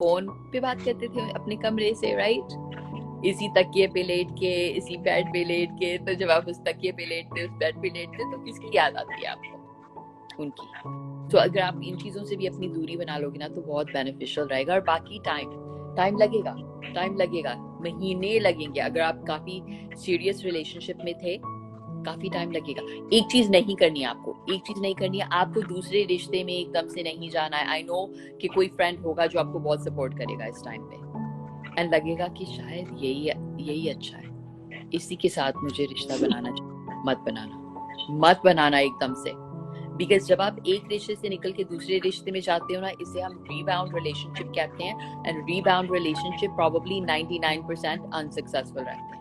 Phone पे बात करते थे अपने कमरे से, राइट? इसी तकिए पे लेट के, इसी बेड पे लेट के। तो जब आप उस तकिए पे लेटते, उस बेड पे लेटते, तो किसकी याद आती है आपको? उनकी। तो अगर आप इन चीजों से भी अपनी दूरी बना लोगे ना, तो बहुत बेनिफिशियल रहेगा। और बाकी टाइम लगेगा, टाइम लगेगा, महीने लगेंगे। अगर आप काफी सीरियस रिलेशनशिप में थे, काफी टाइम लगेगा। एक चीज नहीं करनी है आपको, एक चीज नहीं करनी है आपको, दूसरे रिश्ते में एकदम से नहीं जाना है। आई नो कि कोई फ्रेंड होगा जो आपको बहुत सपोर्ट करेगा इस टाइम पे, एंड लगेगा कि शायद यही अच्छा है, इसी के साथ मुझे रिश्ता बनाना चाहिए। मत बनाना एकदम से। बिकॉज जब आप एक रिश्ते से निकल के दूसरे रिश्ते में जाते हो ना, इसे हम रीबाउंड रिलेशनशिप कहते हैं। And rebound relationship probably 99% unsuccessful रहते हैं।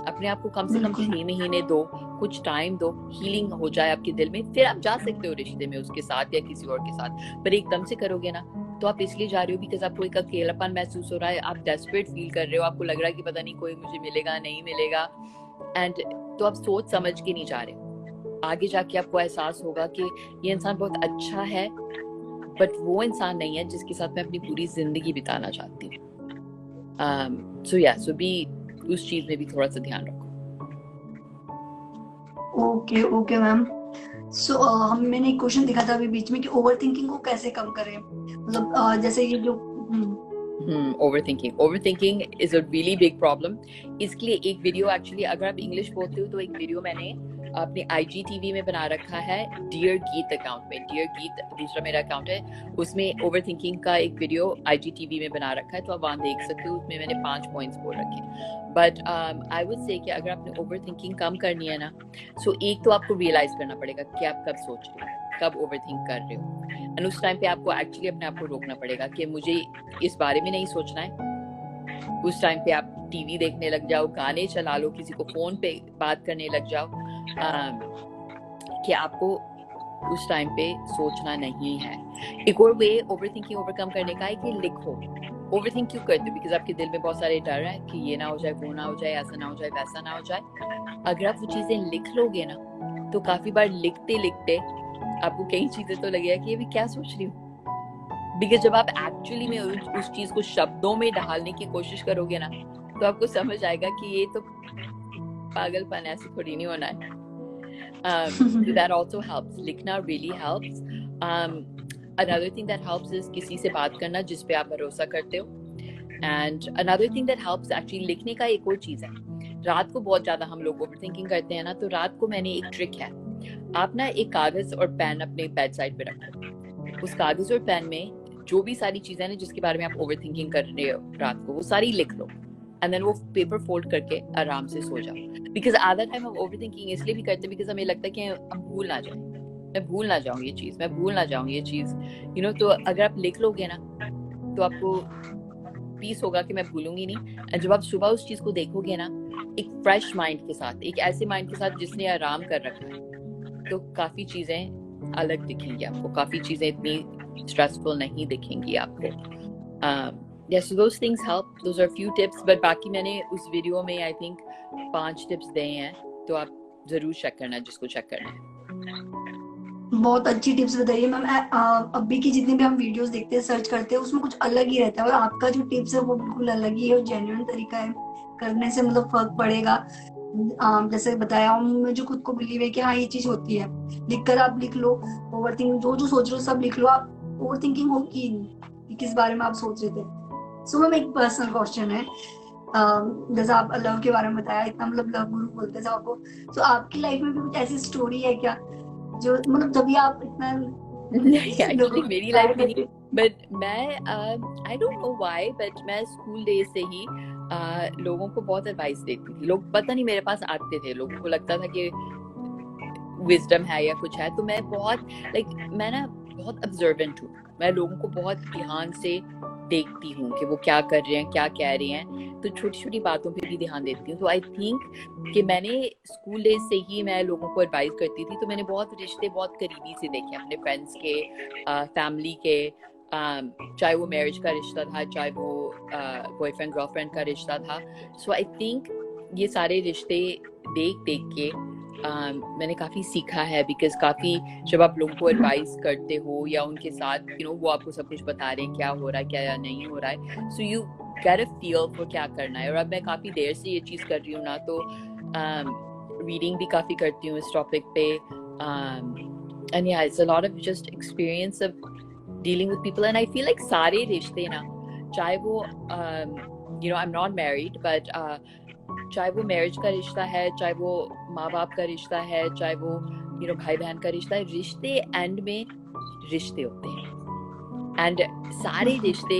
अपने आप को कम से कम 6 महीने दो, कुछ टाइम दो, हीलिंग हो जाए आपके दिल में, फिर आप जा सकते हो रिश्ते में उसके साथ या किसी और के साथ। पर एकदम से करोगे ना, तो आप इसलिए जा रहे हो बिकॉज आपको एक अकेलापन महसूस हो रहा है, आप डेस्परेट फील कर रहे हो, आपको लग रहा है कि पता नहीं कोई मुझे मिलेगा नहीं मिलेगा। एंड तो आप सोच समझ के नहीं जा रहे। आगे जाके आपको एहसास होगा कि ये इंसान बहुत अच्छा है, बट वो इंसान नहीं है जिसके साथ मैं अपनी पूरी जिंदगी बिताना चाहती हूँ। सो भी उस चीज में भी थोड़ा सा ध्यान रखो। Okay ma'am. सो मैंने एक क्वेश्चन दिखा था अभी बीच में कि ओवर थिंकिंग को कैसे कम करें, मतलब जैसे ये जो overthinking is a really big problem. इसके लिए एक वीडियो, एक्चुअली अगर आप इंग्लिश बोलते हो तो एक वीडियो मैंने अपने IGTV में बना रखा है, डियर गीत अकाउंट में। डियर गीत दूसरा मेरा अकाउंट है, उसमें ओवरथिंकिंग का एक वीडियो IGTV में बना रखा है, तो आप वहां देख सकते हो। उसमें मैंने 5 पॉइंट्स बोल रखे हैं। बट आई वुड से कि अगर आपने ओवरथिंकिंग कम करनी है ना, सो एक तो आपको रियलाइज करना पड़ेगा कि आप कब सोच रहे हो, कब ओवरथिंक कर रहे हो। एंड उस टाइम पे आपको एक्चुअली अपने आप को रोकना पड़ेगा कि मुझे इस बारे में नहीं सोचना है। उस टाइम पे आप टीवी देखने लग जाओ, गाने चला लो, किसी को फोन पे बात करने लग जाओ, कि आपको उस टाइम पे सोचना नहीं है। एक और वे ओवरथिंकिंग ओवरकम करने का है कि लिखो। ओवरथिंक क्यों करते हो? बिकॉज आपके दिल में बहुत सारे डर है कि ये ना हो जाए, वो ना हो जाए, ऐसा ना हो जाए, वैसा ना हो जाए। अगर आप वो चीजें लिख लोगे ना, तो काफी बार लिखते लिखते आपको कई चीजें तो लगेगा कि ये भी क्या सोच रही हूँ। बिकॉज जब आप एक्चुअली में उस चीज को शब्दों में ढालने की कोशिश करोगे ना, तो आपको समझ आएगा कि ये तो पागलपन, ऐसे थोड़ी नहीं होना है। So that also helps. लिखना really helps. Another thing that helps is किसी से बात करना जिस पे आप भरोसा करते हो। And another thing that helps actually, लिखने का एक और चीज है। रात को बहुत ज्यादा हम लोग ओवरथिंकिंग करते हैं ना, तो रात को मैंने एक ट्रिक है। आप ना एक कागज और पेन अपने बेड साइड पे रखो। उस कागज और पेन में जो भी सारी चीजें हैं जिसके बारे में आप ओवरथिंकिंग कर रहे हो रात को, वो सारी लिख लो। एंड देन वो पेपर फोल्ड करके आराम से सो जाओ। बिकॉज आधा टाइम हम ओवरथिंकिंग इसलिए भी करते हैं बिकॉज हमें लगता है कि हम भूल ना जाए, मैं भूल ना जाऊं ये चीज, मैं भूल ना जाऊं ये चीज, यू नो। तो अगर आप लिख लोगे ना, तो आपको पीस होगा कि मैं भूलूंगी नहीं। एंड जब आप सुबह उस चीज को देखोगे ना, एक फ्रेश माइंड के साथ, एक ऐसे माइंड के साथ जिसने आराम कर रखा है, तो काफी चीजें अलग दिखेंगी आपको, काफी चीजें इतनी स्ट्रेसफुल नहीं दिखेंगी आपको। yes, so those things help. Those are few tips, but बाकी मैंने उस वीडियो में आई थिंक 5 टिप्स दिए हैं, तो आप जरूर चेक करना जिसको चेक करना है। बहुत अच्छी टिप्स बताइए मैम। अभी की जितनी भी हम वीडियोस देखते हैं, सर्च करते हैं, उसमें कुछ अलग ही रहता है, और आपका जो टिप्स है वो बिल्कुल अलग ही है, जेन्युइन तरीका है। करने से मतलब फर्क पड़ेगा। जैसे बताया, मुझे खुद को बिलीव है कि हाँ ये चीज होती है। लिखकर आप लिख लो, ओवर थिंकिंग जो जो सोच रहे हो सब लिख लो। आप ओवर थिंकिंग होगी ही नहीं कि किस बारे में आप सोच रहे थे। सो मैम एक पर्सनल क्वेश्चन है। जैसे आप लव के बारे में बताया, इतना मतलब लव गुरु बोलते हैं आपको, तो आपकी लाइफ में भी कुछ ऐसी स्टोरी है क्या जो मतलब जब भी आप इतना नहीं, लोगों एक्चुअली को मेरी प्यार लाइफ में नहीं। करते। बट मैं I don't know why, but मैं स्कूल डेज से ही लोगों को बहुत एडवाइस देती थी। लोग पता नहीं मेरे पास आते थे, लोगों को लगता था कि विजडम है या कुछ है। तो मैं बहुत मैं ना बहुत ऑब्जर्वेंट हूँ। मैं लोगों को बहुत ध्यान से देखती हूँ कि वो क्या कर रहे हैं, क्या कह रहे हैं। तो छोटी छोटी बातों पे भी ध्यान देती हूँ। तो आई थिंक कि मैंने स्कूल डेज से ही मैं लोगों को एडवाइस करती थी, तो मैंने बहुत रिश्ते बहुत करीबी से देखे अपने फ्रेंड्स के, फैमिली के। चाहे वो मैरिज का रिश्ता था, चाहे वो बॉयफ्रेंड गर्लफ्रेंड का रिश्ता था। सो आई थिंक ये सारे रिश्ते देख देख के मैंने काफ़ी सीखा है, बिकॉज काफ़ी जब आप लोगों को एडवाइस करते हो या उनके साथ वो आपको सब कुछ बता रहे हैं क्या हो रहा है क्या नहीं हो रहा है, so you get a feel for क्या करना है। और अब मैं काफ़ी देर से ये चीज़ कर रही हूँ ना, तो रीडिंग भी काफ़ी करती हूँ इस टॉपिक पे, एंड या it's a lot of just experience of dealing with people. And I feel like सारे रिश्ते ना, चाहे वो I am not married, but चाहे वो मैरिज का रिश्ता है, चाहे वो माँ बाप का रिश्ता है, चाहे वो भाई बहन का रिश्ता है, रिश्ते एंड में रिश्ते होते हैं। एंड सारे रिश्ते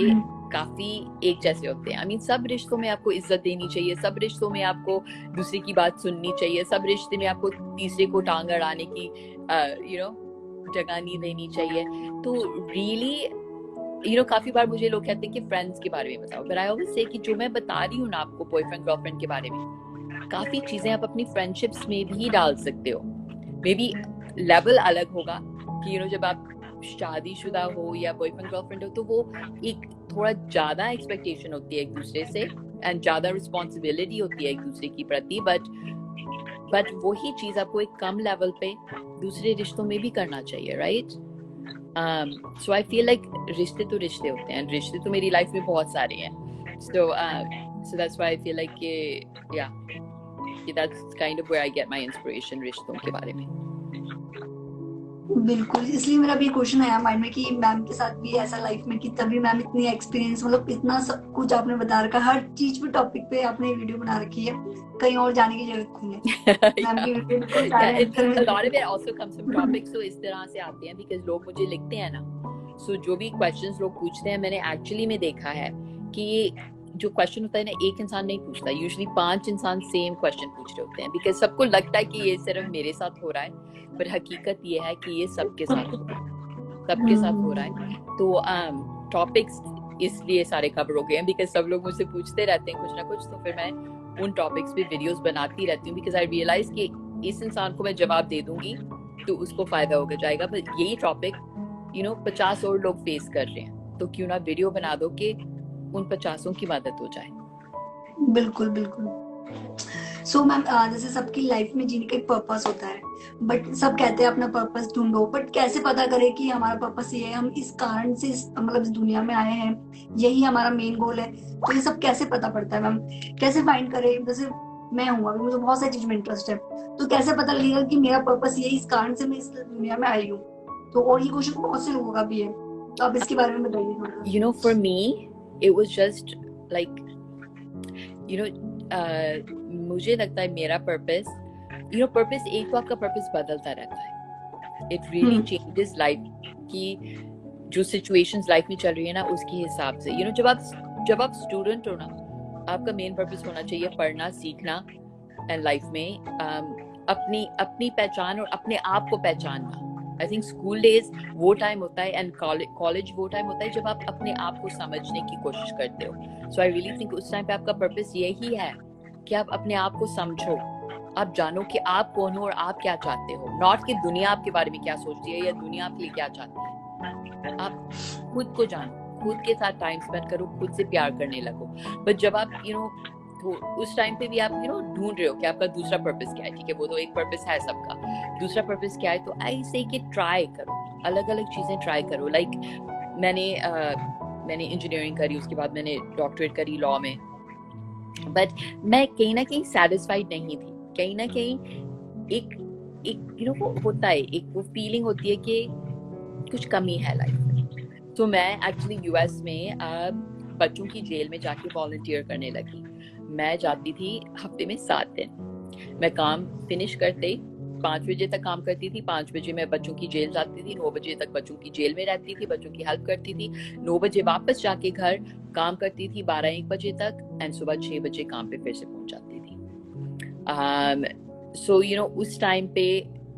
काफी एक जैसे होते हैं। आई मीन सब रिश्तों में आपको इज्जत देनी चाहिए, सब रिश्तों में आपको दूसरे की बात सुननी चाहिए, सब रिश्ते में आपको तीसरे को टांग अड़ाने की जगह नहीं देनी चाहिए। तो रियली काफी बार मुझे लोग कहते हैं कि फ्रेंड्स के बारे में बताओ, बट आई ऑलवेज से कि जो मैं बता रही हूँ ना आपको बॉयफ्रेंड गर्लफ्रेंड के बारे में, काफी चीजें आप अपनी फ्रेंडशिप्स में भी डाल सकते हो। मे बी लेवल अलग होगा कि जब आप शादीशुदा हो या बॉयफ्रेंड गर्लफ्रेंड हो, तो वो एक थोड़ा ज्यादा एक्सपेक्टेशन होती है एक दूसरे से, एंड ज्यादा रिस्पॉन्सिबिलिटी होती है एक दूसरे की प्रति, बट वही चीज आपको एक कम लेवल पे दूसरे रिश्तों में भी करना चाहिए, right? So I feel like रिश्ते तो रिश्ते होते हैं, रिश्ते तो मेरी लाइफ में बहुत सारे हैं। So that's why I feel like that's kind of where I get my inspiration रिश्तों के बारे में। बिल्कुल, इसलिए मेरा भी क्वेश्चन आया माइंड में कि मैम के साथ भी ऐसा लाइफ में कि तभी मैम इतनी एक्सपीरियंस, मतलब इतना सब कुछ आपने बता रखा, हर चीज पे टॉपिक पे आपने वीडियो बना रखी है, कहीं और जाने की जरूरत नहीं है। मैम की video a lot of it also comes from topics, so इस तरह से आते हैं because लोग मुझे लिखते हैं ना, so जो भी क्वेश्चंस लोग पूछते हैं, मैंने एक्चुअली में देखा है कि जो क्वेश्चन होता है ना, एक इंसान नहीं पूछता, यूजुअली 5 इंसान सेम क्वेश्चन पूछ रहे होते हैं, बिकॉज सबको लगता है कि ये सिर्फ मेरे साथ हो रहा है, पर हकीकत ये है कि ये सबके साथ हो रहा है। तो टॉपिक्स इसलिए सारे कवर हो गए हैं बिकॉज सब लोग मुझसे पूछते रहते हैं कुछ ना कुछ, तो फिर मैं उन टॉपिक्स पे वीडियोस बनाती रहती हूँ, बिकॉज आई रियलाइज कि इस इंसान को मैं जवाब दे दूंगी तो उसको फायदा हो जाएगा, पर यही टॉपिक 50 और लोग फेस कर रहे हैं, तो क्यों ना वीडियो बना दो कि उन 50 की मदद हो जाए। बिल्कुल बिल्कुल। सो मैम, जैसे सबकी लाइफ में जीने का एक पर्पस होता है, बट सब कहते हैं अपना पर्पस ढूंढो, बट कैसे पता करें कि हमारा पर्पस ये है, हम इस कारण से मतलब इस दुनिया में आए हैं, यही हमारा मेन गोल है, तो ये सब कैसे पता पड़ता है मैम? कैसे फाइंड करें? जैसे मैं हूँ, अभी मुझे बहुत सारी चीज में इंटरेस्ट है, तो कैसे पता लगेगा कि मेरा पर्पस ये, इस कारण से मैं इस दुनिया में आई हूँ? तो और ये क्वेश्चन बहुत से लोगों का भी है, तो आप इसके बारे में बताइए। For me it was just like मुझे लगता है मेरा पर्पस पर्पस एक तो आपका पर्पस बदलता रहता है, इट रियली चेंजेस लाइफ की जो सिचुएशंस लाइफ में चल रही है ना उसके हिसाब से। जब आप स्टूडेंट हो ना, आपका मेन पर्पस होना चाहिए पढ़ना सीखना, एंड लाइफ में अपनी पहचान और अपने आप को पहचानना। आई थिंक स्कूल डेज वो टाइम होता है एंड कॉलेज वो टाइम होता है जब आप अपने आप को समझने की कोशिश करते हो। सो आई रियली थिंक उस टाइम पे आपका पर्पस यही है कि आप अपने आप को समझो, आप जानो कि आप कौन हो और आप क्या चाहते हो, नॉट कि दुनिया आपके बारे में क्या सोचती है या दुनिया आपके लिए क्या चाहती है। आप खुद को जानो, खुद के साथ टाइम स्पेंड करो, खुद से प्यार करने लगो। बट जब आप तो उस टाइम पे भी आप ढूंढ रहे हो कि आपका दूसरा पर्पस क्या है, ठीक है वो तो एक पर्पस है सबका, दूसरा पर्पस क्या है, तो आई से कि ट्राई करो, अलग अलग चीजें ट्राई करो। लाइक मैंने इंजीनियरिंग करी, उसके बाद मैंने डॉक्टरेट करी लॉ में, बट मैं कहीं ना कहीं सेटिस्फाइड नहीं थी, कहीं ना कहीं एक वो होता है, एक वो फीलिंग होती है कि कुछ कमी है लाइफ में। तो मैं एक्चुअली यूएस में बच्चों की जेल में जाके वॉलंटियर करने लगी। मैं जाती थी हफ्ते में 7 दिन, मैं काम फिनिश करते 5 बजे तक काम करती थी, 5 बजे मैं बच्चों की जेल जाती थी, 9 बजे तक बच्चों की जेल में रहती थी, बच्चों की हेल्प करती थी, 9 बजे वापस जाके घर काम करती थी 12-1 बजे तक, एंड सुबह 6 बजे काम पे फिर से पहुंच जाती थी। सो उस टाइम पे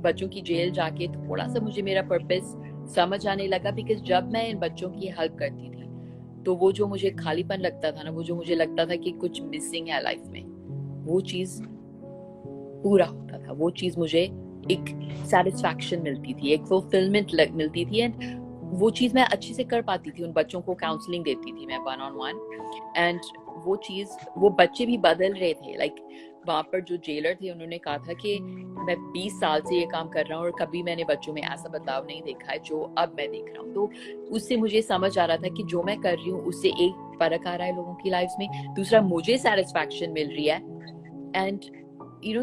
बच्चों की जेल जाके थोड़ा सा मुझे मेरा पर्पस समझ आने लगा, बिकॉज जब मैं इन बच्चों की हेल्प करती थी तो वो जो मुझे खालीपन लगता था ना, वो जो मुझे लगता था कि कुछ मिसिंग है लाइफ में, वो चीज पूरा होता था, वो चीज मुझे एक सेटिस्फैक्शन मिलती थी, एक फुलफिलमेंट मिलती थी, एंड वो चीज मैं अच्छे से कर पाती थी। उन बच्चों को काउंसलिंग देती थी मैं 1-on-1, एंड वो चीज, वो बच्चे भी बदल रहे थे। लाइक वहां पर जो जेलर थे उन्होंने कहा था कि मैं 20 साल से ये काम कर रहा हूँ और कभी मैंने बच्चों में ऐसा बदलाव नहीं देखा है जो अब मैं देख रहा हूँ। तो उससे मुझे समझ आ रहा था कि जो मैं कर रही हूँ उससे एक फर्क आ रहा है लोगों की लाइफ में, दूसरा मुझे सेटिस्फैक्शन मिल रही है, एंड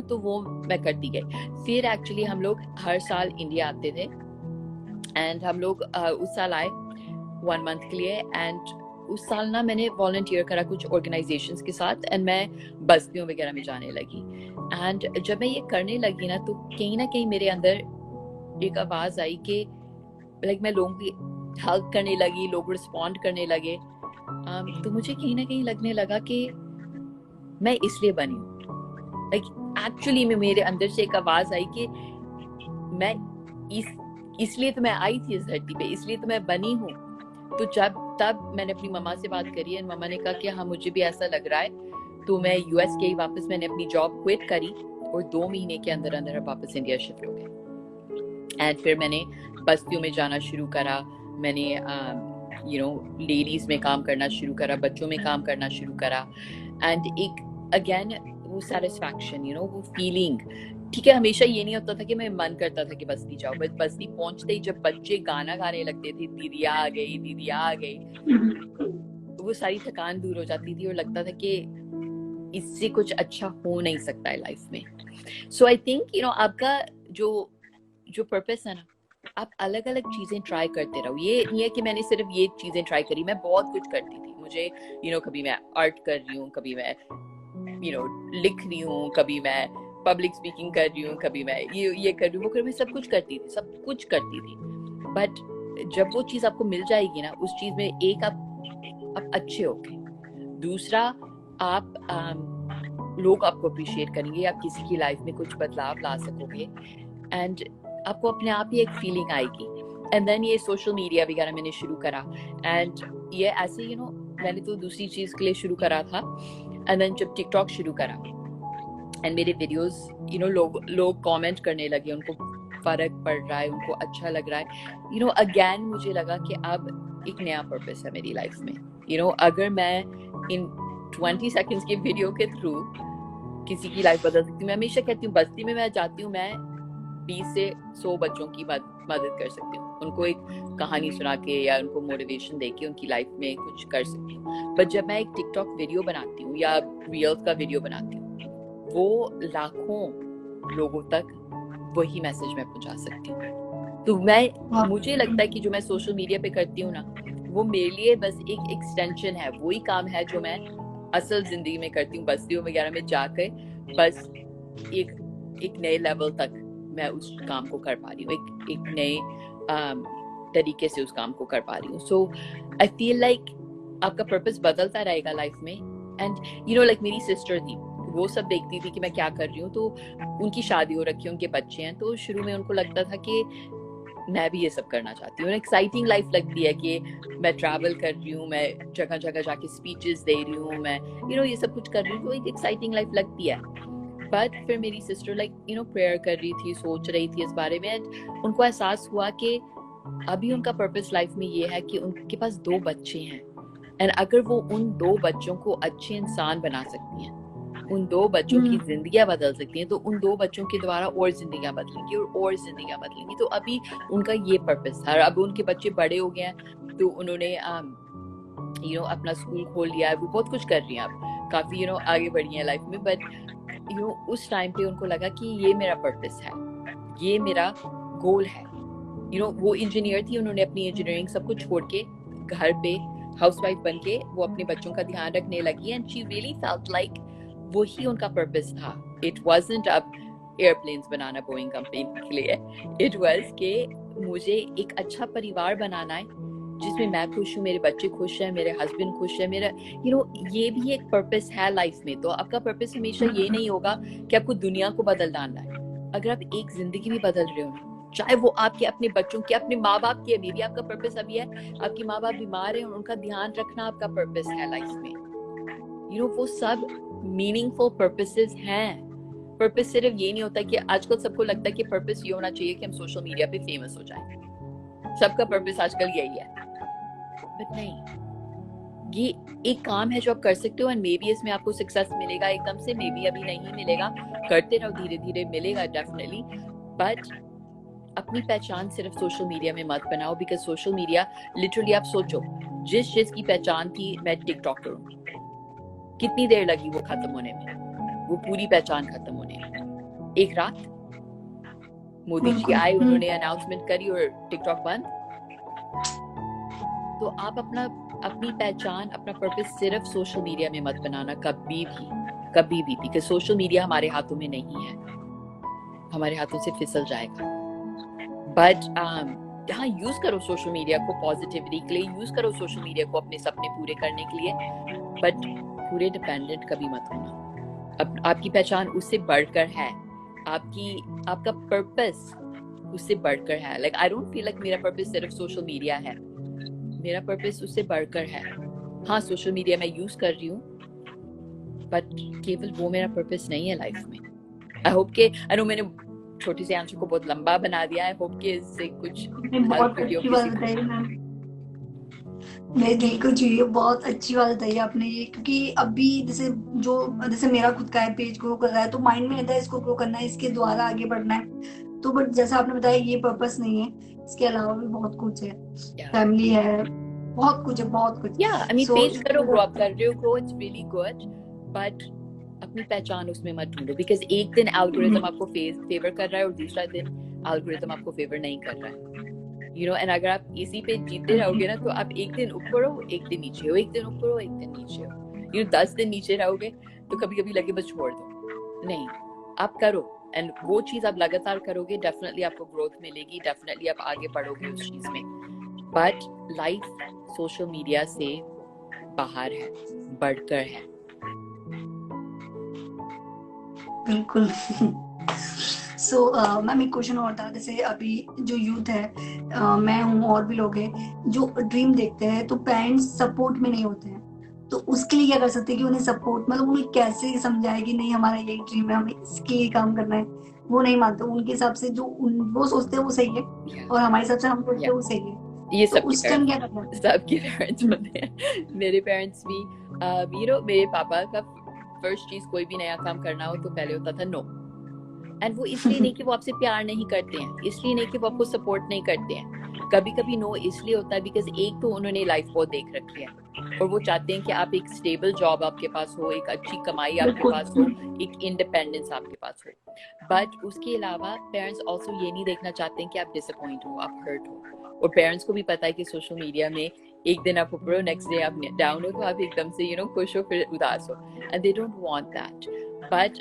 तो वो मैं करती गई। फिर एक्चुअली हम लोग हर साल इंडिया आते थे, एंड हम लोग उस साल आए 1 मंथ के लिए, एंड उस साल ना मैंने वॉलंटियर करा कुछ ऑर्गेनाइजेशंस के साथ, एंड मैं बस्तियों वगैरह में जाने लगी। एंड जब मैं ये करने लगी ना, तो कहीं ना कहीं मेरे अंदर एक आवाज आई कि लाइक मैं लोगों की हेल्प करने लगी, लोग रिस्पॉन्ड करने लगे। तो मुझे कहीं ना कहीं लगने लगा कि मैं इसलिए बनी हूँ। लाइक एक्चुअली में मेरे अंदर से एक आवाज आई कि मैं इसलिए तो मैं आई थी इस धरती पे, इसलिए तो मैं बनी हूँ। तो तब मैंने अपनी मम्मा से बात करी है, मम्मा ने कहा कि हाँ मुझे भी ऐसा लग रहा है। तो मैं यूएस गई वापस, मैंने अपनी जॉब क्विट करी और 2 महीने के अंदर अंदर वापस इंडिया शिफ्ट हो गए। एंड फिर मैंने बस्तियों में जाना शुरू करा, मैंने लेडीज में काम करना शुरू करा, बच्चों में काम करना शुरू करा। एंड एक अगेन वो सेटिस्फैक्शन, वो फीलिंग, ठीक है, हमेशा ये नहीं होता था कि मैं मन करता था कि बस्ती जाओ, बस बस्ती पहुंचते ही जब बच्चे गाना गाने लगते थे, दीदिया आ गई, दीदिया आ गई, तो वो सारी थकान दूर हो जाती थी और लगता था कि इससे कुछ अच्छा हो नहीं सकता है लाइफ में। सो आई थिंक आपका जो पर्पस है ना, आप अलग अलग चीजें ट्राई करते रहो। ये नहीं है कि मैंने सिर्फ ये चीजें ट्राई करी, मैं बहुत कुछ करती थी। मुझे कभी मैं आर्ट कर रही हूँ, कभी मैं लिख रही हूँ, कभी मैं पब्लिक स्पीकिंग कर रही हूँ, कभी मैं ये कर रही हूँ, वो कर रही हूँ, सब कुछ करती थी। बट जब वो चीज आपको मिल जाएगी ना, उस चीज में एक आप अच्छे हो गए, दूसरा आप लोग आपको अप्रिशिएट करेंगे, आप किसी की लाइफ में कुछ बदलाव ला सकोगे, एंड आपको अपने आप ही एक फीलिंग आएगी। एंड देन ये सोशल मीडिया वगैरह मैंने शुरू करा, एंड ये ऐसे मैंने तो दूसरी चीज के लिए शुरू करा था। एंड देन जब टिकटॉक शुरू करा एंड मेरे वीडियोस लोग कमेंट करने लगे, उनको फर्क पड़ रहा है, उनको अच्छा लग रहा है, अगेन मुझे लगा कि अब एक नया पर्पस है मेरी लाइफ में। अगर मैं इन 20 सेकंड्स की वीडियो के थ्रू किसी की लाइफ बदल सकती हूँ। मैं हमेशा कहती हूँ बस्ती में मैं जाती हूँ, मैं 20 से 100 बच्चों की मदद कर सकती हूँ, उनको एक कहानी सुना के या उनको मोटिवेशन देके उनकी लाइफ में कुछ कर सकती हूँ। बट जब मैं एक टिकटॉक वीडियो बनाती हूँ या रील्स का वीडियो बनाती हूँ, वो लाखों लोगों तक वही मैसेज मैं पहुंचा सकती हूँ। तो मुझे लगता है कि जो मैं सोशल मीडिया पे करती हूँ ना, वो मेरे लिए बस एक एक्सटेंशन है, वही काम है जो मैं असल जिंदगी में करती हूँ, बस्तियों वगैरह में जाकर बस एक नए लेवल तक मैं उस काम को कर पा रही हूँ, एक नए तरीके से उस काम को कर पा रही हूँ। सो आई फील लाइक आपका पर्पस बदलता रहेगा लाइफ में। एंड लाइक मेरी सिस्टर थी, वो सब देखती थी कि मैं क्या कर रही हूँ, तो उनकी शादी हो रखी है, उनके बच्चे हैं, तो शुरू में उनको लगता था कि मैं भी ये सब करना चाहती हूँ। एक्साइटिंग लाइफ लगती है कि मैं ट्रैवल कर रही हूँ, मैं जगह जगह जाके स्पीचेस दे रही हूँ, मैं ये सब कुछ कर रही हूँ, तो एक एक्साइटिंग लाइफ लगती है। बट फिर मेरी सिस्टर लाइक प्रेयर कर रही थी, सोच रही थी इस बारे में, उनको एहसास हुआ कि अभी उनका पर्पस लाइफ में ये है कि उनके पास 2 बच्चे हैं, एंड अगर वो उन 2 बच्चों को अच्छे इंसान बना सकती हैं, उन 2 बच्चों की जिंदगियां बदल सकती हैं, तो उन 2 बच्चों के द्वारा और जिंदगियां बदलेंगी और जिंदगियां बदलेंगी। तो अभी उनका ये पर्पस था। अब उनके बच्चे बड़े हो गए हैं, तो उन्होंने अपना स्कूल खोल लिया है, वो बहुत कुछ कर रही हैं, अब काफी आगे बढ़ी हैं लाइफ में। बट उस टाइम पे उनको लगा कि ये मेरा पर्पस है, ये मेरा गोल है। वो इंजीनियर थी, उन्होंने अपनी इंजीनियरिंग सब कुछ छोड़ के घर पे हाउसवाइफ बन के वो अपने बच्चों का ध्यान रखने लगी, and she really felt like वही उनका पर्पस था। इट वाजंट अब एयरप्लेन्स बनाना बोइंग कंपनी के लिए, इट वाज के मुझे एक अच्छा परिवार बनाना है जिसमें मैं खुश हूँ, मेरे बच्चे खुश हैं, मेरे हस्बैंड खुश है, मेरा ये भी एक पर्पस है लाइफ में। तो आपका पर्पस हमेशा ये नहीं होगा कि आपको दुनिया को बदल डालना है। अगर आप एक जिंदगी भी बदल रहे हो ना, चाहे वो आपके अपने बच्चों की, अपने माँ बाप की, अभी भी आपका पर्पस अभी है, आपकी माँ बाप बीमार है और उनका ध्यान रखना आपका पर्पस है लाइफ में। वो सब मीनिंगफुल पर्पसेस हैं। पर्पस सिर्फ ये नहीं होता कि आजकल सबको लगता है कि पर्पस ये होना चाहिए कि हम सोशल मीडिया पे फेमस हो जाएं। सबका पर्पस आजकल यही है, बट नहीं, ये एक काम है जो आप कर सकते हो, एंड मे बी इसमें आपको सक्सेस मिलेगा एकदम से, मे बी अभी नहीं मिलेगा, करते रहो, धीरे धीरे मिलेगा डेफिनेटली। बट अपनी पहचान सिर्फ सोशल मीडिया में मत बनाओ, बिकॉज सोशल मीडिया लिटरली, आप सोचो जिस चीज की पहचान थी मैं टिकटॉकर हूँ, कितनी देर लगी वो खत्म होने में, वो पूरी पहचान खत्म होने में, एक रात मोदी जी आए, उन्होंने अनाउंसमेंट करी और टिकटॉक बंद। तो आप अपनी पहचान, अपना पर्पस सिर्फ सोशल मीडिया में मत बनाना कभी भी, बिकॉज सोशल मीडिया हमारे हाथों में नहीं है, हमारे हाथों से फिसल जाएगा। बट हाँ, यूज करो सोशल मीडिया को पॉजिटिविटी के लिए, यूज करो सोशल मीडिया को अपने सपने पूरे करने के लिए, बट पूरे डिपेंडेंट कभी मत होना। आपकी पहचान उससे बढ़कर है, आपका पर्पस उससे बढ़कर है। Like I don't feel like मेरा पर्पस सिर्फ सोशल मीडिया है, मेरा पर्पस उससे बढ़कर है। हाँ, सोशल मीडिया मैं यूज कर रही हूँ, बट केवल वो मेरा पर्पस नहीं है लाइफ में। आई होप के, आई नो मैंने छोटी सी आंसर को बहुत लंबा बना दिया, आई होप के इससे कुछ बहुत अच्छी बात बताई मैम, मेरे दिल को छुई, बहुत अच्छी बात बताई आपने ये। क्योंकि अभी जैसे मेरा खुद का है, पेज ग्रो कर रहा है, तो माइंड में रहता है इसको ग्रो करना है, इसके द्वारा आगे बढ़ना है। तो बट जैसा आपने बताया ये पर्पस नहीं है, इसके अलावा भी बहुत कुछ है, फैमिली है, बहुत कुछ है, बहुत कुछ। आई मीन पेज करो, ग्रो अप कर रहे हो, grow, it's really good, but अपनी पहचान उसमें मत ढूंढो, बिकॉज एक दिन एल्गोरिथम आपको फेवर कर रहा है और दूसरा दिन एल्गोरिथम आपको फेवर नहीं कर रहा है, यू नो। एंड अगर आप इसी पे जीते रहोगे ना, तो आप एक दिन ऊपर हो, एक दिन नीचे हो, एक दिन ऊपर हो, एक दिन नीचे हो, यू नो। 10 दिन नीचे रहोगे तो कभी कभी लगे बस छोड़ दो, नहीं, आप करो, एंड वो चीज आप लगातार करोगे, डेफिनेटली आपको ग्रोथ मिलेगी, डेफिनेटली आप आगे बढ़ोगे उस चीज में। बट लाइफ सोशल मीडिया से बाहर है, बढ़कर है। बिल्कुल। सो मैम एक क्वेश्चन और था, जैसे अभी जो यूथ है, मैं हूँ और भी लोग हैं जो ड्रीम देखते हैं, तो पेरेंट्स सपोर्ट में नहीं होते हैं, तो उसके लिए क्या कर सकते हैं कि उन्हें सपोर्ट, मतलब उन्हें कैसे समझाए कि नहीं हमारा यही ड्रीम है, हमें इसके लिए काम करना है, वो नहीं मानते, उनके हिसाब से जो वो सोचते हैं वो सही है, और हमारे हिसाब से हम सोचते हैं वो सही है, ये तो उस टाइम क्या करना है? सबके पेरेंट्स होते हैं, मेरे पेरेंट्स भी, यू नो, मेरे पापा का फर्स्ट चीज कोई भी नया काम करना हो तो पहले होता था नो। एंड वो इसलिए नहीं कि वो आपसे प्यार नहीं करते हैं, इसलिए नहीं कि वो आपको सपोर्ट नहीं करते हैं, कभी कभी नो इसलिए होता है बिकॉज एक तो उन्होंने लाइफ बहुत देख रखी है, और वो चाहते हैं कि आप एक स्टेबल जॉब आपके पास हो, एक अच्छी कमाई आपके पास हो, एक इंडिपेंडेंस आपके पास हो। बट उसके अलावा पेरेंट्स ऑल्सो ये नहीं देखना चाहते हैं कि आप डिसअपॉइंट हो, आप हर्ट हो। और पेरेंट्स को भी पता है कि सोशल मीडिया में एक दिन आप ऊपर हो, नेक्स्ट डे आप डाउन हो, तो आप एकदम से यू नो खुश हो फिर उदास हो, and they don't want that. But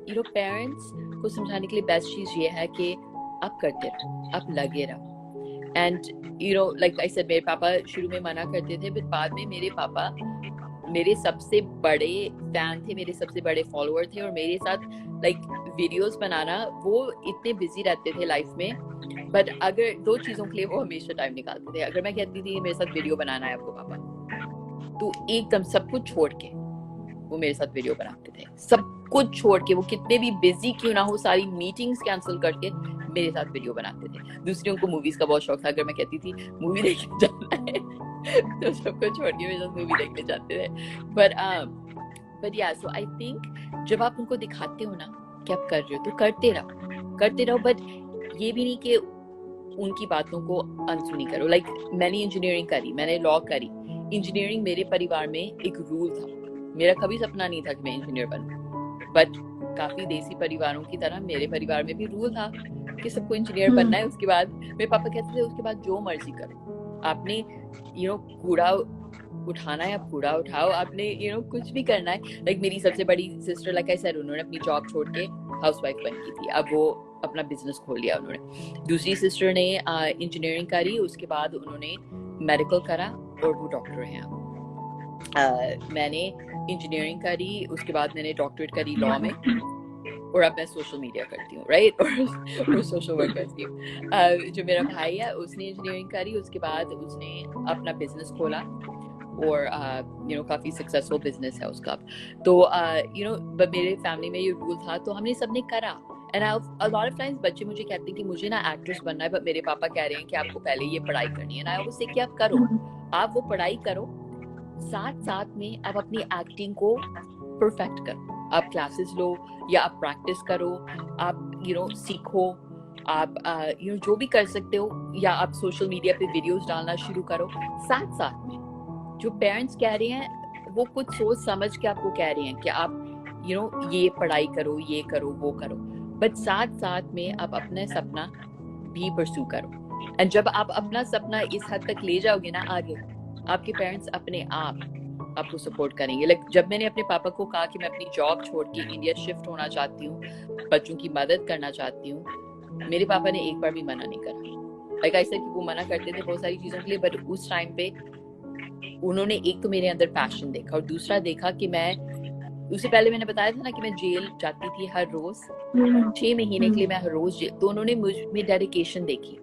you know, parents को समझाने के लिए बेस्ट चीज ये है कि आप करते रहो, आप लगे रहो। And you no, like I said, मेरे पापा शुरू में मना करते थे, बट बाद में मेरे पापा मेरे सबसे बड़े फैन थे, मेरे सबसे बड़े फॉलोअर थे, और मेरे साथ लाइक वीडियोस बनाना, वो इतने बिजी रहते थे लाइफ में, बट अगर 2 चीजों के लिए वो हमेशा टाइम निकालते थे। अगर मैं कहती थी मेरे साथ वीडियो बनाना है आपको पापा, तो एकदम सब कुछ छोड़ के वो मेरे साथ वीडियो बनाते थे, सब कुछ छोड़ के, वो कितने भी बिजी क्यों ना हो, सारी मीटिंग्स कैंसिल करके मेरे साथ वीडियो बनाते थे। दूसरी उनको मूवीज का बहुत शौक था, अगर मैं कहती थी मूवी देखने जाना है तो सब कुछ छोड़ के मेरे साथ मूवी देखने जाते थे। बट या, सो आई थिंक जब आप उनको दिखाते हो ना कि आप कर रहे हो, तो करते रहो, बट ये भी नहीं कि उनकी बातों को अनसुनी करो। लाइक मैंने इंजीनियरिंग करी, मैंने लॉ करी, इंजीनियरिंग मेरे परिवार में एक रूल था, मेरा कभी सपना नहीं था कि मैं इंजीनियर बनूं, बट काफी देसी परिवारों की तरह मेरे परिवार में भी रूल था कि सबको इंजीनियर बनना है। उसके बाद मेरे पापा कहते थे उसके बाद जो मर्जी करो, आपने यू नो कूड़ा उठाना है आप कूड़ा उठाओ, आपने यू नो कुछ भी करना है। लाइक मेरी सबसे बड़ी सिस्टर, लाइक आई सेड, उन्होंने अपनी जॉब छोड़ के हाउसवाइफ बन की थी, अब वो अपना बिजनेस खोल लिया उन्होंने। दूसरी सिस्टर ने इंजीनियरिंग करी, उसके बाद उन्होंने मेडिकल करा और वो डॉक्टर हैं अब। मैंने इंजीनियरिंग करी, उसके बाद मैंने डॉक्टरेट करी लॉ में, और अब मैं सोशल मीडिया करती हूँ, राइट, और सोशल वर्क करती हूँ। जो मेरा भाई है उसने इंजीनियरिंग करी, उसके बाद उसने अपना बिजनेस खोला, और यू नो काफी सक्सेसफुल बिजनेस है उसका। तो यू नो मेरे फैमिली में ये रूल था, तो हमने सबने करा। And a lot of times बच्चे मुझे कहते हैं कि मुझे ना एक्ट्रेस बनना है, बट मेरे पापा कह रहे हैं कि आपको पहले ये पढ़ाई करनी है ना, उससे कि आप करो, आप वो पढ़ाई करो, साथ साथ में आप अपनी एक्टिंग को परफेक्ट करो, आप क्लासेस लो या आप प्रैक्टिस करो, आप सीखो, आप जो भी कर सकते हो, या आप सोशल मीडिया पे वीडियोस डालना शुरू करो। साथ साथ में जो पेरेंट्स कह रहे हैं वो कुछ सोच समझ के आपको कह रहे हैं कि आप ये पढ़ाई करो, ये करो, वो करो, बट साथ साथ में आप अपना सपना भी परस्यू करो। एंड जब आप अपना सपना इस हद तक ले जाओगे ना आगे, आपके पेरेंट्स अपने आप आपको सपोर्ट करेंगे। लाइक जब मैंने अपने पापा को कहा कि मैं अपनी जॉब छोड़ के इंडिया शिफ्ट होना चाहती हूँ, बच्चों की मदद करना चाहती हूँ, मेरे पापा ने एक बार भी मना नहीं करा। लाइक आई सेड कि वो मना करते थे बहुत सारी चीजों के लिए, बट उस टाइम पे उन्होंने एक तो मेरे अंदर पैशन देखा और दूसरा देखा कि मैं, उससे पहले मैंने बताया था ना कि मैं जेल जाती थी हर रोज 6 महीने के लिए, मैं हर रोज तो उन्होंने मुझ में डेडिकेशन देखी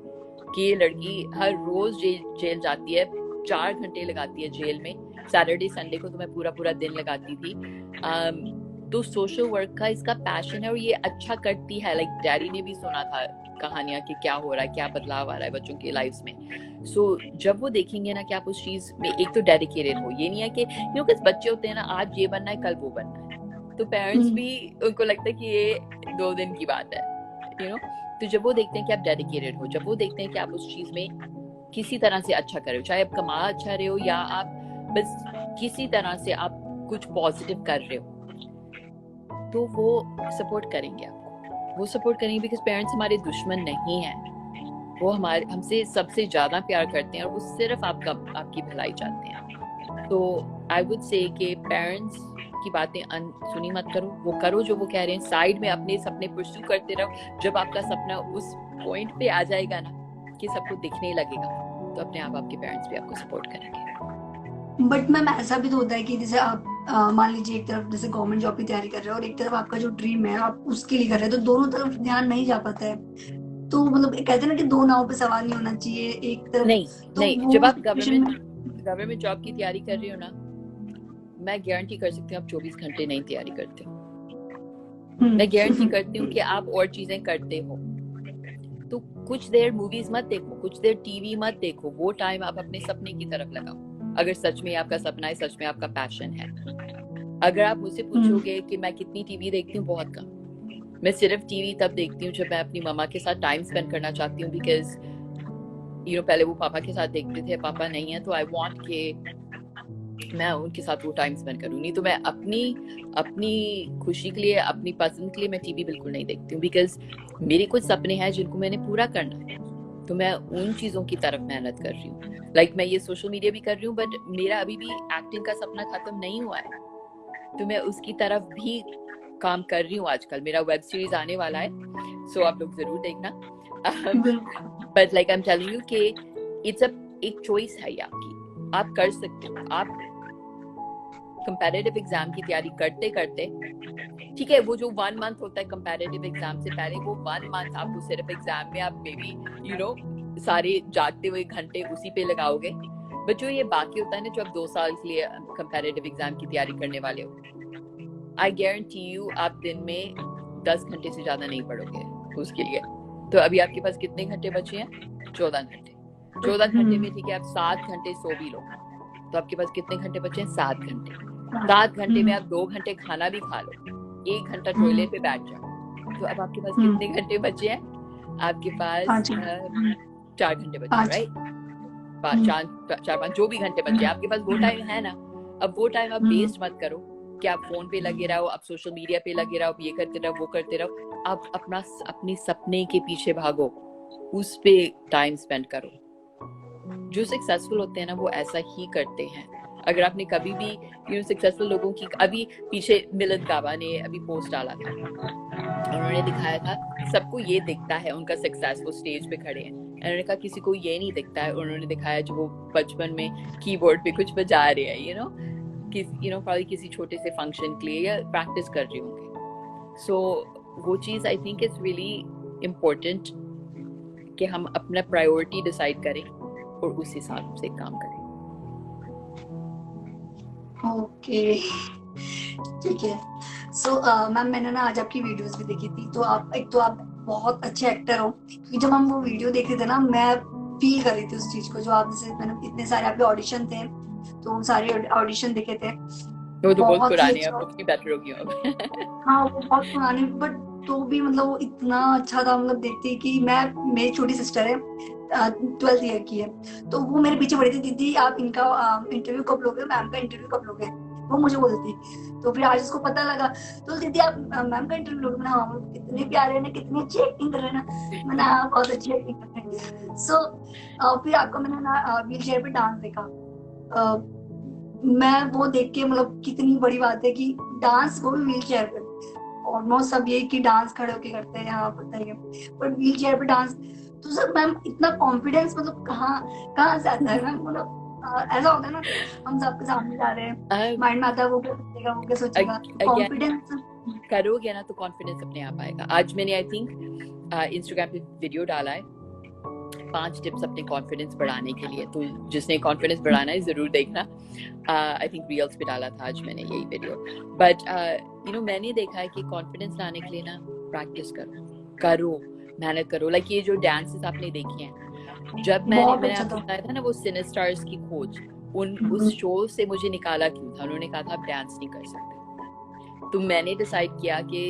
कि ये लड़की हर रोज जेल जाती है, 4 घंटे लगाती है जेल में, सैटरडे संडे को तो मैं पूरा दिन लगाती थी। तो सोशल वर्क का इसका पैशन है और ये अच्छा करती है। लाइक डैडी ने भी सुना था कहानियां कि क्या हो रहा है, क्या बदलाव आ रहा है बच्चों की लाइफ में। सो जब वो देखेंगे ना कि आप उस चीज में एक तो डेडिकेटेड हो, ये नहीं है कि कुछ बच्चे होते हैं ना आज ये बनना है कल वो बनना है, तो पेरेंट्स भी उनको लगता है कि ये 2 दिन की बात है तो जब वो देखते हैं कि आप डेडिकेटेड हो, जब वो देखते हैं कि आप उस चीज में किसी तरह से अच्छा कर रहे हो, चाहे आप कमा अच्छा रहे हो या आप बस किसी तरह से आप कुछ पॉजिटिव कर रहे हो, तो वो सपोर्ट करेंगे आपको, वो सपोर्ट करेंगे बिकॉज पेरेंट्स हमारे दुश्मन नहीं हैं, वो हमसे सबसे ज्यादा प्यार करते हैं और वो सिर्फ आपकी भलाई चाहते हैं। तो आई वुड से कि पेरेंट्स की बातें सुनी मत करो, वो करो जो वो कह रहे हैं, साइड में अपने सपने परस्यू करते रहो। जब आपका सपना उस पॉइंट पे आ जाएगा ना कि सबको दिखने लगेगा, तो अपने आप आपके पेरेंट्स भी आपको सपोर्ट करेंगे। बट मैम ऐसा भी तो होता है कि जैसे आप मान लीजिए एक तरफ जैसे गवर्नमेंट जॉब की तैयारी कर रहे हो और एक तरफ आपका जो ड्रीम है आप उसके लिए कर रहे हैं, तो दोनों तरफ ध्यान नहीं जा पाता है। तो मतलब कहते हैं ना कि 2 नाव पे सवार नहीं होना चाहिए, एक तरफ नहीं जब आप गवर्नमेंट जॉब की तैयारी कर रही हो ना, मैं गारंटी कर सकती हूँ आप 24 घंटे नहीं तैयारी करते हो। मैं गारंटी करती हूँ कि आप और चीजें करते हो। तो कुछ देर मूवीज मत देखो, कुछ देर टीवी मत देखो, वो टाइम आप अपने सपने की तरफ लगाओ। अगर सच में आपका सपना है, सच में आपका पैशन है। अगर आप मुझसे पूछोगे कि मैं कितनी टीवी देखती हूँ, बहुत कम। मैं सिर्फ टीवी तब देखती हूँ जब मैं अपनी मम्मा के साथ टाइम स्पेंड करना चाहती हूँ, बिकॉज पहले वो पापा के साथ देखते थे, पापा नहीं है, तो आई वांट कि मैं उनके साथ वो टाइम स्पेंड करूँ। नहीं तो मैं अपनी खुशी के लिए, अपनी पसंद के लिए मैं टीवी बिल्कुल नहीं देखती हूँ, बिकॉज मेरे कुछ सपने हैं जिनको मैंने पूरा करना है, तो मैं उन चीजों की तरफ मेहनत कर रही हूँ। लाइक मैं ये सोशल मीडिया भी कर रही हूँ, बट मेरा अभी भी एक्टिंग का सपना खत्म नहीं हुआ है, तो मैं उसकी तरफ भी काम कर रही हूँ। आजकल मेरा वेब सीरीज आने वाला है, सो आप लोग जरूर देखना। But like I am telling you कि एक चॉइस है ये आपकी, आप कर सकते हो। आप कंपैरेटिव एग्जाम की तैयारी करते करते, ठीक है, वो जो 1 मंथ होता है कंपैरेटिव एग्जाम से पहले, वो 1 मंथ आपको सिर्फ एग्जाम में आप मे बी सारे जागते हुए घंटे उसी पे लगाओगे, बट जो ये बाकी होता है ना, जो आप 2 साल के लिए कंपैरेटिव एग्जाम की तैयारी करने वाले हो, आई गारंटी यू आप दिन में 10 घंटे से ज्यादा नहीं पढ़ोगे उसके लिए। तो अभी आपके पास कितने घंटे बचे हैं? 14 घंटे। 14 घंटे में ठीक है आप 7 घंटे सो भी लो, तो आपके पास कितने घंटे बचे हैं? 7 घंटे। 7 घंटे में आप 2 घंटे खाना भी खा लो, 1 घंटा टॉयलेट पे बैठ जाओ, तो अब आपके पास कितने घंटे बचे हैं? आपके पास 4 घंटे बचे, राइट? 4-5 जो भी घंटे बचे आपके पास, वो टाइम है ना। अब वो टाइम आप वेस्ट मत करो कि आप फोन पे लगे रहो, आप सोशल मीडिया पे लगे रहो, आप ये करते रहो, वो करते रहो। आप अपने सपने के पीछे भागो, उस पे टाइम स्पेंड करो। जो सक्सेसफुल होते हैं ना, वो ऐसा ही करते हैं। अगर आपने कभी भी सक्सेसफुल लोगों की, अभी पीछे मिलन गाबा ने अभी पोस्ट डाला था, उन्होंने दिखाया था सबको ये दिखता है उनका सक्सेस, वो स्टेज पे खड़े हैं, उन्होंने कहा किसी को ये नहीं दिखता है। उन्होंने दिखाया जो वो बचपन में कीबोर्ड पे कुछ बजा रहे हैं, probably किसी छोटे से फंक्शन के लिए या प्रैक्टिस कर रहे होंगे। सो वो चीज I think is really important कि हम अपना प्रायोरिटी डिसाइड करें और उस हिसाब से काम करें। ओके, ठीक है। सो मैम, मैंने ना आज आपकी वीडियोस भी देखी थी, तो आप बहुत अच्छे एक्टर हो, क्योंकि जब हम वो वीडियो देख रहे थे ना, मैं फील कर रही थी उस चीज को, जो आप जैसे मैंने इतने सारे आपके ऑडिशन थे, तो सारे ऑडिशन देखे थे, वो तो बहुत बहुत ही पुराने अच्छा। अब उसकी बेटर होगी अब। हाँ वो बहुत पुराने, बट तो भी मतलब वो इतना अच्छा था, मतलब देखती कि मैं, मेरी छोटी सिस्टर है 12th ईयर की है, तो वो मेरे पीछे पड़ी थी, दीदी आप इनका इंटरव्यू कब लोगे, मैम का इंटरव्यू कब लोगे, वो मुझे बोलती। तो फिर आज उसको पता लगा, तो दीदी आप मैम का इंटरव्यू लोगे, मैंने हाँ, वो कितने प्यारे हैं ना, कितनी अच्छी एक्टिंग कर रहे हैं ना, मैंने हाँ बहुत अच्छी एक्टिंग कर रहे हैं। सो फिर आपका मैंने ना व्हील चेयर पे डांस देखा। अ, मैं वो देख के मतलब कितनी बड़ी बात है कि डांस वो भी व्हील चेयर पे, ऑलमोस्ट सब ये कि डांस खड़े होके करते हैं, हाँ पता ही है, पर व्हील चेयर पे डांस, तो सर मैम इतना कॉन्फिडेंस मतलब कहाँ कहाँ से आता है मैम, मतलब ऐसा होता है ना, हम सबके सामने जा रहे हैं, माइंड में आता है वो क्या सोचेगा, वो क्या सोचेगा, अगेन कॉन्फिडेंस। करोगे ना तो कॉन्फिडेंस अपने आप आएगा। आज मैंने आई थिंक इंस्टाग्राम पे वीडियो डाला है 5 टिप्स अपने कॉन्फिडेंस बढ़ाने के लिए, तो जिसने कॉन्फिडेंस बढ़ाना है जरूर देखना। आई थिंक रील्स पे डाला था आज मैंने यही वीडियो। बट यू नो मैंने देखा है कि कॉन्फिडेंस लाने के लिए ना प्रैक्टिस करो, मेहनत करो। लाइक ये जो डांसेस आपने देखी हैं, जब बहुत मैंने अच्छा आपको था। बताया था ना वो सिनेस्टार्स की खोज, उस हम्म, शो से मुझे निकाला क्यों था, उन्होंने कहा था आप डांस नहीं कर सकते। तो मैंने डिसाइड किया कि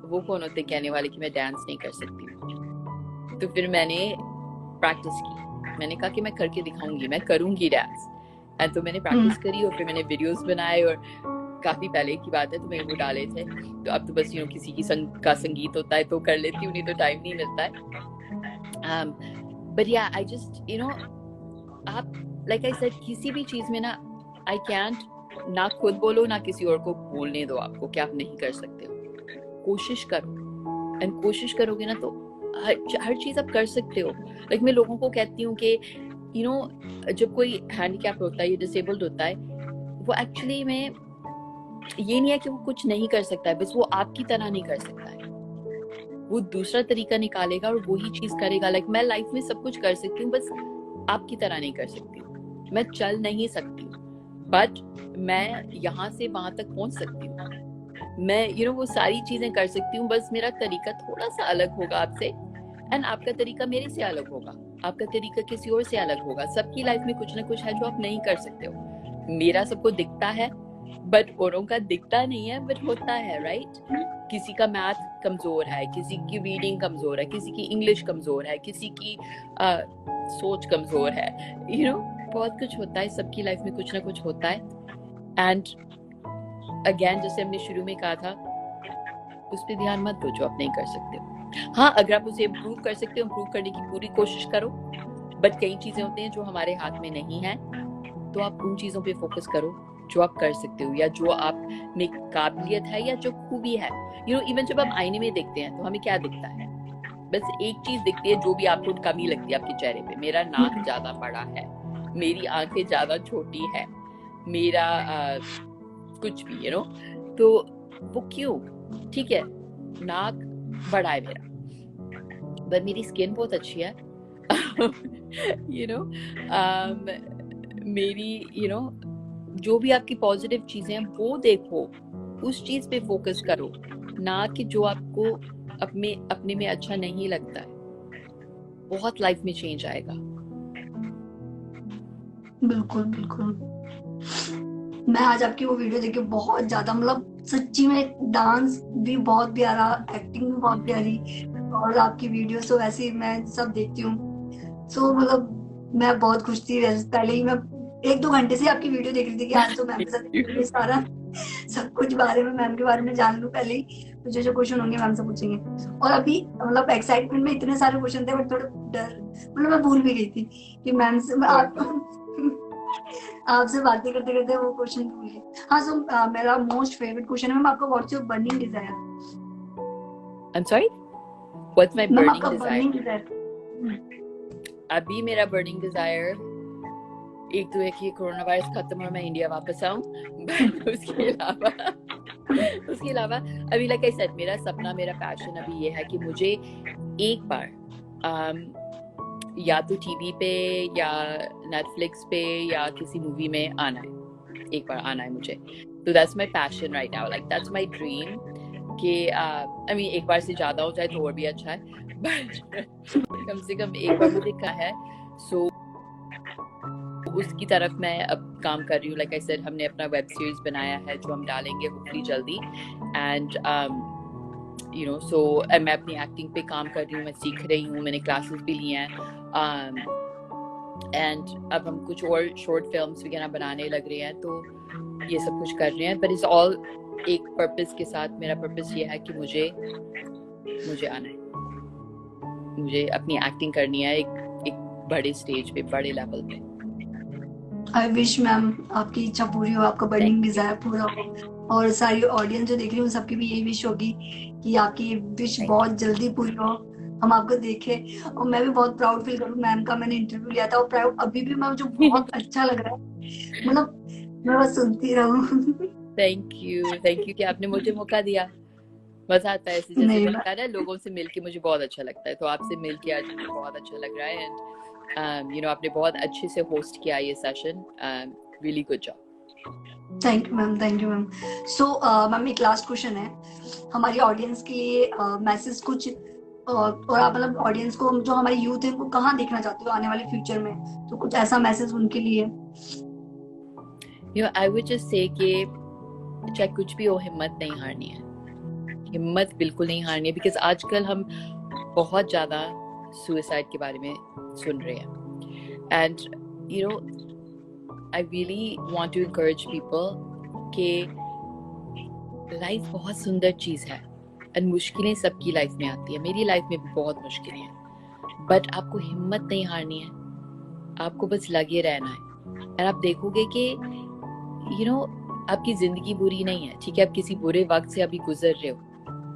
वो कौन होते कहने वाले कि मैं डांस नहीं कर सकती। तो फिर मैंने प्रैक्टिस की, मैंने कहा कि मैं करके दिखाऊंगी, मैं करूंगी डांस। एंड तो मैंने प्रैक्टिस करी और फिर मैंने वीडियोस बनाए, और काफी पहले की बात है तो मैंने वो डाले थे। तो अब तो बस किसी की का संगीत होता है तो कर लेती हूँ, नहीं तो टाइम नहीं मिलता है। बट या आई जस्ट आप लाइक आई सेड किसी भी चीज में ना आई कैंट ना खुद बोलो ना किसी और को बोलने दो आपको कि आप नहीं कर सकते हो। कोशिश करो, एंड कोशिश करोगे ना तो हर चीज आप कर सकते हो। लाइक मैं लोगों को कहती हूँ कि जब कोई हैंडीकैप होता है या डिसेबल्ड होता है, वो एक्चुअली में ये नहीं है कि वो कुछ नहीं कर सकता है, बस वो आपकी तरह नहीं कर सकता है, वो दूसरा तरीका निकालेगा और वही चीज करेगा। लाइक मैं लाइफ में सब कुछ कर सकती हूँ, बस आपकी तरह नहीं कर सकती हूँ। मैं चल नहीं सकती, बट मैं यहाँ से वहां तक पहुंच सकती हूँ। मैं वो सारी चीजें कर सकती हूँ, बस मेरा तरीका थोड़ा सा अलग होगा आपसे, एंड आपका तरीका मेरे से अलग होगा, आपका तरीका किसी और से अलग होगा। सबकी लाइफ में कुछ ना कुछ है जो आप नहीं कर सकते हो। मेरा सबको दिखता है, बट औरों का दिखता नहीं है, बट होता है, राइट? किसी का मैथ कमजोर है, किसी की रीडिंग कमजोर है, किसी की इंग्लिश कमजोर है, किसी की सोच कमजोर है। बहुत कुछ होता है, सबकी लाइफ में कुछ ना कुछ होता है। एंड अगेन जैसे हमने शुरू में कहा था, उस पर ध्यान मत दो जो आप नहीं कर सकते हो। हाँ, अगर आप उसे इम्प्रूव कर सकते हो, इम्प्रूव करने की पूरी कोशिश करो, बट कई चीजें होती हैं जो हमारे हाथ में नहीं है, तो आप उन चीजों पे फोकस करो जो आप कर सकते हो, या जो आप में काबिलियत है, या जो खूबी है। इवन जब हम आईने में देखते हैं तो हमें क्या दिखता है? बस एक चीज दिखती है जो भी आपको कमी लगती है आपके चेहरे पे। मेरा नाक ज्यादा बड़ा है, मेरी आंखें ज्यादा छोटी है, मेरा कुछ भी तो वो क्यों? ठीक है, नाक बड़ा है मेरा, पर मेरी स्किन बहुत अच्छी है। मेरी जो भी आपकी पॉजिटिव चीजें हैं वो देखो, उस चीज पे फोकस करो, ना कि जो आपको अपने में अच्छा नहीं लगता है। बहुत लाइफ में चेंज आएगा। बिल्कुल बिल्कुल। मैं आज आपकी वो वीडियो देखी, बहुत ज्यादा मतलब सच्ची में डांस भी बहुत प्यारा, एक्टिंग भी बहुत प्यारी, और आपकी वीडियो तो वैसे मैं सब देखती हूँ। सो मतलब मैं बहुत खुश थी, वैसे पहले ही मैं 1-2 घंटे से आपकी वीडियो देख रही थी कि आज तो मैम के साथ ये सारा सब कुछ बारे में, मैम के बारे में जान लूं पहले ही, मुझे जो क्वेश्चन होंगे मैम से पूछेंगे। और अभी मतलब एक्साइटमेंट में इतने सारे क्वेश्चन थे, बट थोड़ा डर, मतलब मैं भूल भी गई थी कि मैम से आपसे बातें करते करते वो क्वेश्चन भूल गई। हाँ, सो मेरा मोस्ट फेवरेट क्वेश्चन है मैम, आपका what's your burning desire? I'm sorry, what's my ma'am burning आपका desire? Burning desire. अभी मेरा बर्निंग डिजायर एक तो है कि कोरोना वायरस खत्म और मैं इंडिया वापस आऊं, बट उसके अलावा अभी लाइक आई सेड, मेरा सपना, मेरा पैशन अभी ये है कि मुझे एक बार या तो टीवी पे या नेटफ्लिक्स पे या किसी मूवी में आना है, एक बार आना है मुझे। तो that's my passion right now, like that's my dream कि आई मीन एक बार से ज्यादा हो जाए तो और भी अच्छा है, बट कम से कम एक बार मुझे कहा है। सो उसकी तरफ मैं अब काम कर रही हूँ. लाइक आई सेड, हमने अपना वेब सीरीज बनाया है जो हम डालेंगे होपफुली जल्दी. एंड यू नो सो मैं अपनी एक्टिंग पे काम कर रही हूँ, मैं सीख रही हूँ, मैंने क्लासेस भी ली हैं. एंड अब हम कुछ और शॉर्ट फिल्म्स वगैरह बनाने लग रहे हैं, तो ये सब कुछ कर रहे हैं. बट इट्स ऑल एक पर्पस के साथ. मेरा पर्पस ये है कि मुझे आना है, मुझे अपनी एक्टिंग करनी है एक बड़े स्टेज पे, बड़े लेवल पे. आई विश मैम आपकी इच्छा पूरी हो, आपका बर्निंग डिजायर पूरा हो, और सारी ऑडियंस जो देख रही है उन सबकी भी यही विश होगी कि आपकी ये विश बहुत जल्दी पूरी हो, हम आपको देखें. और मैं भी बहुत प्राउड फील करूँ. मैम का मैंने इंटरव्यू लिया था और प्राउड अभी भी मुझे बहुत अच्छा लग रहा है. मतलब मैं बस सुनती रहूं. थैंक यू कि आपने मुझे मौका दिया. मजा आता है ऐसे, जैसे नहीं मैंने कहा ना, लोगों से मिलके मुझे बहुत अच्छा लगता है. तो आपसे मिलके आज मुझे बहुत अच्छा लग रहा है. एंड यू नो आपने बहुत अच्छे से होस्ट किया ये session. Really good job. Thank you ma'am, thank you ma'am. So ma'am एक लास्ट क्वेश्चन है हमारी ऑडियंस के लिए. मैसेज कुछ और आप मतलब ऑडियंस को, जो हमारी यूथ है उनको कहाँ देखना चाहते हो आने वाले फ्यूचर में, तो कुछ ऐसा मैसेज उनके लिए. You know I would just say कि चाहे कुछ भी हो, हिम्मत नहीं हारनी है. हिम्मत बिल्कुल नहीं हारनी है. बिकॉज आजकल हम बहुत ज़्यादा सुसाइड के बारे में सुन रहे हैं. And you know I really want to encourage people कि लाइफ बहुत सुंदर चीज़ है. एंड मुश्किलें सबकी लाइफ में आती है. मेरी लाइफ में भी बहुत मुश्किलें हैं. बट आपको हिम्मत नहीं हारनी है. आपको बस लगे रहना है. और आप देखोगे कि यू नो आपकी जिंदगी बुरी नहीं है. ठीक है, आप किसी बुरे वक्त से अभी गुजर रहे हो,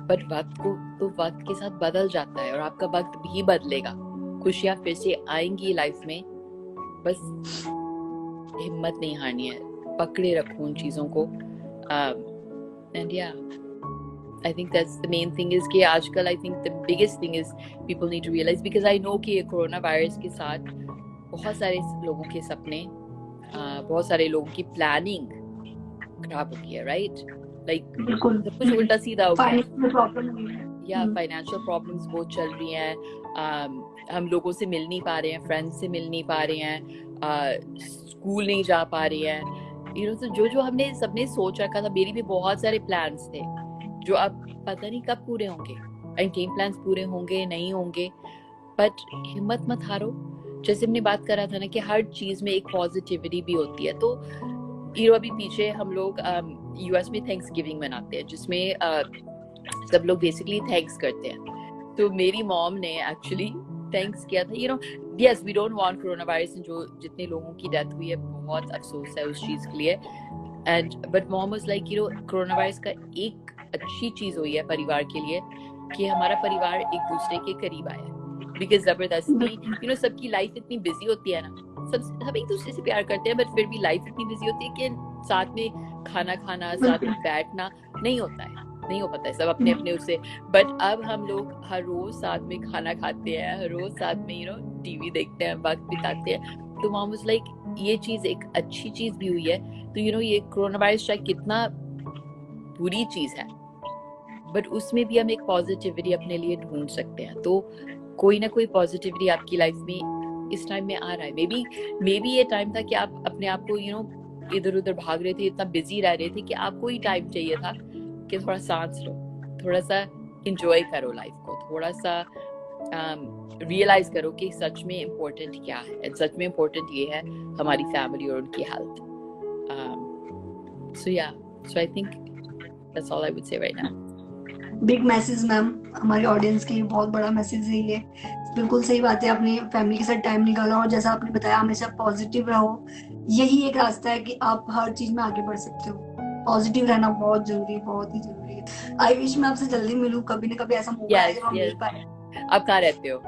बट वक्त को तो वक्त के साथ बदल जाता है और आपका वक्त भी बदलेगा. खुशियां फिर से आएंगी लाइफ में. बस हिम्मत नहीं हारनी है. पकड़े रखो उन चीजों को. एंड या I think that's the main thing is कि आजकल I think the biggest thing is people need to realize, because I know कि कोरोना वायरस के साथ बहुत सारे लोगों के सपने, बहुत सारे लोगों की प्लानिंग खराब हो गई है. राइट, लाइक बिल्कुल सब कुछ उल्टा सीधा हो गया. फाइनेंशियल प्रॉब्लम हुई है. या फाइनेंशियल प्रॉब्लम्स बहुत चल रही हैं. हम लोगों से मिल नहीं पा रहे हैं, फ्रेंड्स से मिल नहीं पा रहे हैं, स्कूल नहीं जा पा रहे हैं. यू नो तो जो हमने सबने सोच रखा था, मेरी भी बहुत सारे प्लान्स थे जो अब पता नहीं कब पूरे होंगे. एंड गेम प्लान्स पूरे होंगे नहीं होंगे. बट हिम्मत मत हारो. जैसे हमने बात करा था ना कि हर चीज में एक पॉजिटिविटी भी होती है. तो यू नो अभी पीछे हम लोग यूएस में थैंक्स गिविंग मनाते हैं, जिसमें सब लोग बेसिकली थैंक्स करते हैं. तो मेरी मॉम ने एक्चुअली थैंक्स किया था. You know yes, we don't want corona virus. जो जितने लोगों की डेथ हुई है, बहुत अफसोस है उस चीज के लिए. And but mom was like, you know corona virus का एक अच्छी चीज हुई है परिवार के लिए कि हमारा परिवार एक दूसरे के करीब आया. बिकॉज जबरदस्ती यू नो सबकी लाइफ इतनी बिजी होती है ना, सब एक दूसरे से प्यार करते हैं, बट फिर भी लाइफ इतनी बिजी होती है कि साथ में खाना खाना, साथ में बैठना नहीं होता है, नहीं हो पाता है. सब अपने अपने उससे. बट अब हम लोग हर रोज साथ में खाना खाते हैं, हर रोज साथ में यू नो टीवी देखते हैं, वक्त बिताते हैं. तो मॉम वाज लाइक ये चीज एक अच्छी चीज भी हुई है. तो यू नो ये कोरोना वायरस चाहे कितना बुरी चीज है, बट उसमें भी हम एक पॉजिटिविटी अपने लिए ढूंढ सकते हैं. तो कोई ना कोई पॉजिटिविटी आपकी लाइफ में इस टाइम में आ रहा है. मे बी ये टाइम था कि आप अपने आप को यू नो इधर उधर भाग रहे थे, इतना बिजी रह रहे थे कि आपको ही टाइम चाहिए था कि थोड़ा सांस लो, थोड़ा सा इंजॉय करो लाइफ को, थोड़ा सा रियलाइज करो कि सच में इम्पोर्टेंट क्या है. सच में इम्पोर्टेंट ये है हमारी फैमिली और उनकी health. So I think that's all I would say right now. Big message ma'am, हमारी ऑडियंस के लिए बहुत बड़ा मैसेज है ये. बिल्कुल सही बात है, अपनी फैमिली के साथ टाइम निकालो और जैसा आपने बताया हमेशा पॉजिटिव रहो. यही एक रास्ता है कि आप हर चीज में आगे बढ़ सकते हो. पॉजिटिव रहना बहुत जरूरी, बहुत ही जरूरी है. आई विश मैं आपसे जल्दी मिलूं, कभी ना कभी ऐसा मौका आए जब हम मिल पाए. आप कहाँ रहते हो?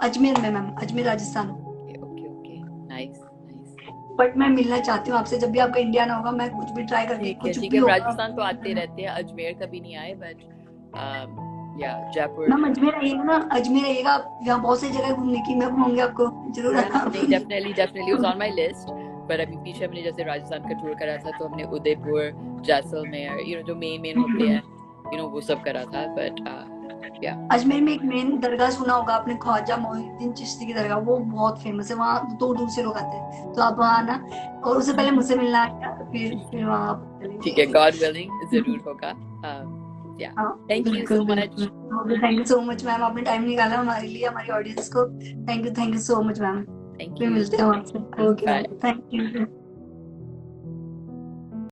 अजमेर में ma'am, Ajmer Rajasthan. Okay nice. But मैं मिलना चाहती हूँ आपसे. जब भी आपका इंडिया ना होगा, मैं कुछ भी ट्राई करके कुछ भी होगा. राजस्थान तो आते रहते हैं, अजमेर कभी नहीं आए. बट या जयपुर. मैम अजमेर आइएगा ना, अजमेर आइएगा, यहाँ बहुत सी जगह घूमने की, मैं घुमाऊंगी आपको जरूर. Definitely was on my list. पर अभी पीछे हमने जैसे राजस्थान का टूर करा था, तो हमने उदयपुर, जैसलमेर, यू नो जो मेन होते हैं, यू नो वो सब करा था. बट अजमेर में एक मेन दरगाह सुना होगा आपने, ख्वाजा मोइनुद्दीन चिश्ती की दरगाह, वो बहुत फेमस है, वहाँ दूर दूर से लोग आते हैं, तो आप वहाँ आना, और उससे पहले मुझसे मिलना आना, फिर वहाँ ठीक है, गॉड विलिंग जरूर होगा। Thank you so much. Thank you so much ma'am, आपने टाइम निकाला हमारे लिए, हमारी ऑडियंस को। Thank you so much ma'am. Thank फिर यू, मिलते हैं आपसे। Okay, bye. Thank you.